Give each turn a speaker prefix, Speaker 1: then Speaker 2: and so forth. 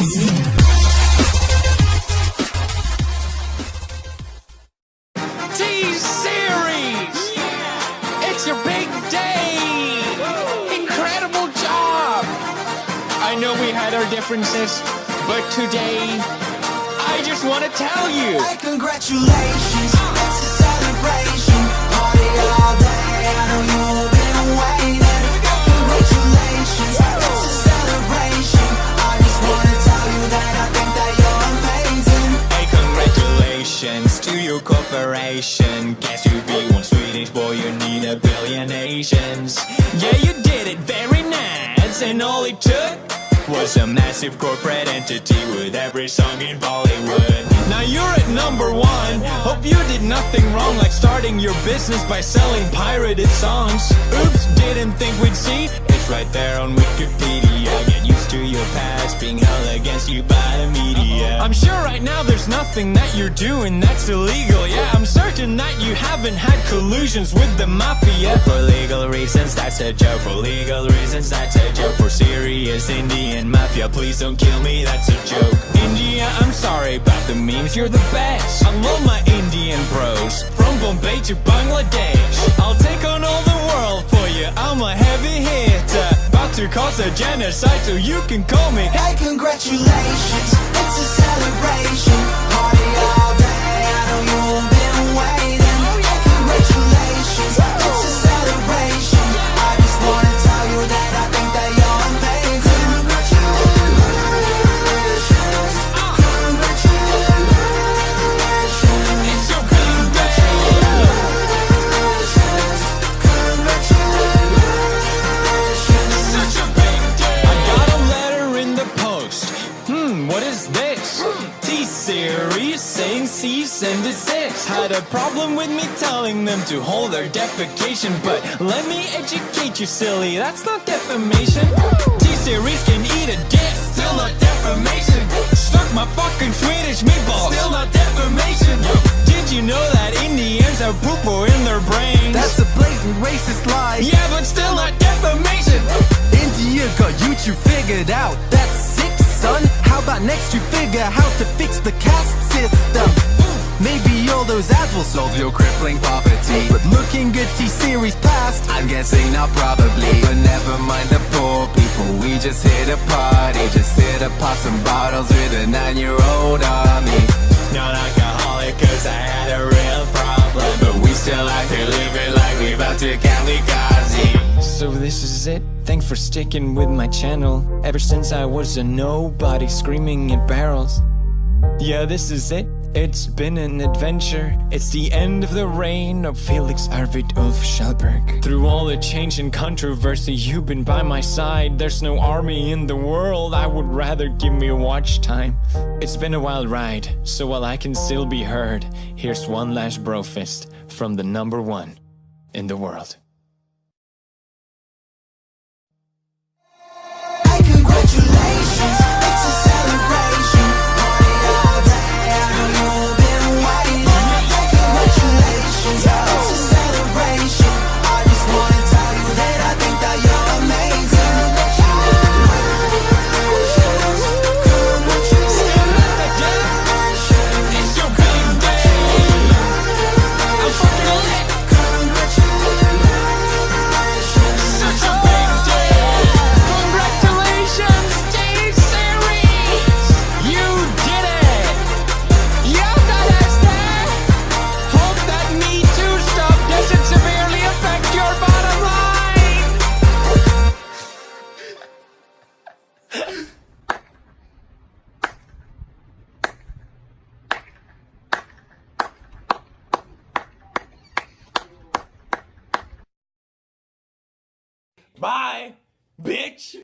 Speaker 1: T-Series! It's your big day! Incredible job! I know we had our differences, but today, I just want to tell you!
Speaker 2: Hey, congratulations! It's a celebration! Party all day, I know you've been waiting. Congratulations! It's a celebration! I just want to tell you that I think that you're amazing.
Speaker 1: Hey, congratulations to your corporation. Guess you be one Swedish boy, you need a billion Asians. Yeah, you did it very nice, and all it took was a massive corporate entity with every song in Bollywood. Now you're at #1. Hope you did nothing wrong, like starting your business by selling pirated songs. Oops, didn't think we'd see. It's right there on Wikipedia. Get used to your past being held against you by the media. I'm sure right now there's nothing that you're doing that's illegal. Yeah, I'm certain that you haven't had collusions with the mafia. For legal reasons, that's a joke. For legal reasons, that's a joke. For serious Indian mafia, please don't kill me, that's a joke. India, I'm sorry about the memes, you're the best. I love my Indian bros, from Bombay to Bangladesh. I'll take on all the world for you, I'm a heavy hitter. About to cause a genocide, so you can call me.
Speaker 2: Hey, congratulations! It's a celebration. Party all day, I know you've been waiting. Hey, congratulations! It's a celebration. I just want to tell you that I think that you're amazing. Congratulations! Congratulations!
Speaker 1: It's your big day.
Speaker 2: Congratulations!
Speaker 1: Such a big day. I got a letter in the post. What is this? T-Series saying cease and desist. Had a problem with me telling them to hold their defecation, but let me educate you, silly, that's not defamation. T-Series can eat a dick, still not defamation. Stuck my fucking Swedish meatballs, still not defamation. Did you know that Indians have poo-poo in their brains?
Speaker 3: That's a blatant racist lie.
Speaker 1: Yeah, but still not defamation.
Speaker 3: India got YouTube figured out. That's sick, son. How about next you figure how to fix the caste system? Maybe all those ads will solve your crippling poverty. But looking at T-Series past, I'm guessing not probably. But never mind the poor people, we just hit a party. Just here to pop some bottles with a 9-year-old army.
Speaker 1: Not alcoholic cause I had a real problem,
Speaker 3: But we still out here living like we about to kamikaze.
Speaker 1: So this is it, thanks for sticking with my channel. Ever since I was a nobody screaming at barrels. Yeah, this is it, it's been an adventure. It's the end of the reign of Felix Arvid Ulf Schallberg. Through all the change and controversy, you've been by my side. There's no army in the world, I would rather give me watch time. It's been a wild ride, so while I can still be heard, here's one last bro fist from the #1 in the world.
Speaker 2: Hey, congratulations! It's a celebration. Party all day, I know you've been waiting. Hey, congratulations! It's a celebration. I just want to tell you that I think that you're amazing. Congratulations! Congratulations!
Speaker 1: It's your big day. I'm fucking lit.
Speaker 2: Congratulations!
Speaker 1: Such a big day. Congratulations, T-Series. You did it. Yeah, that is that. Hope that Me Too stuff doesn't severely affect your bottom line. Bye, bitch.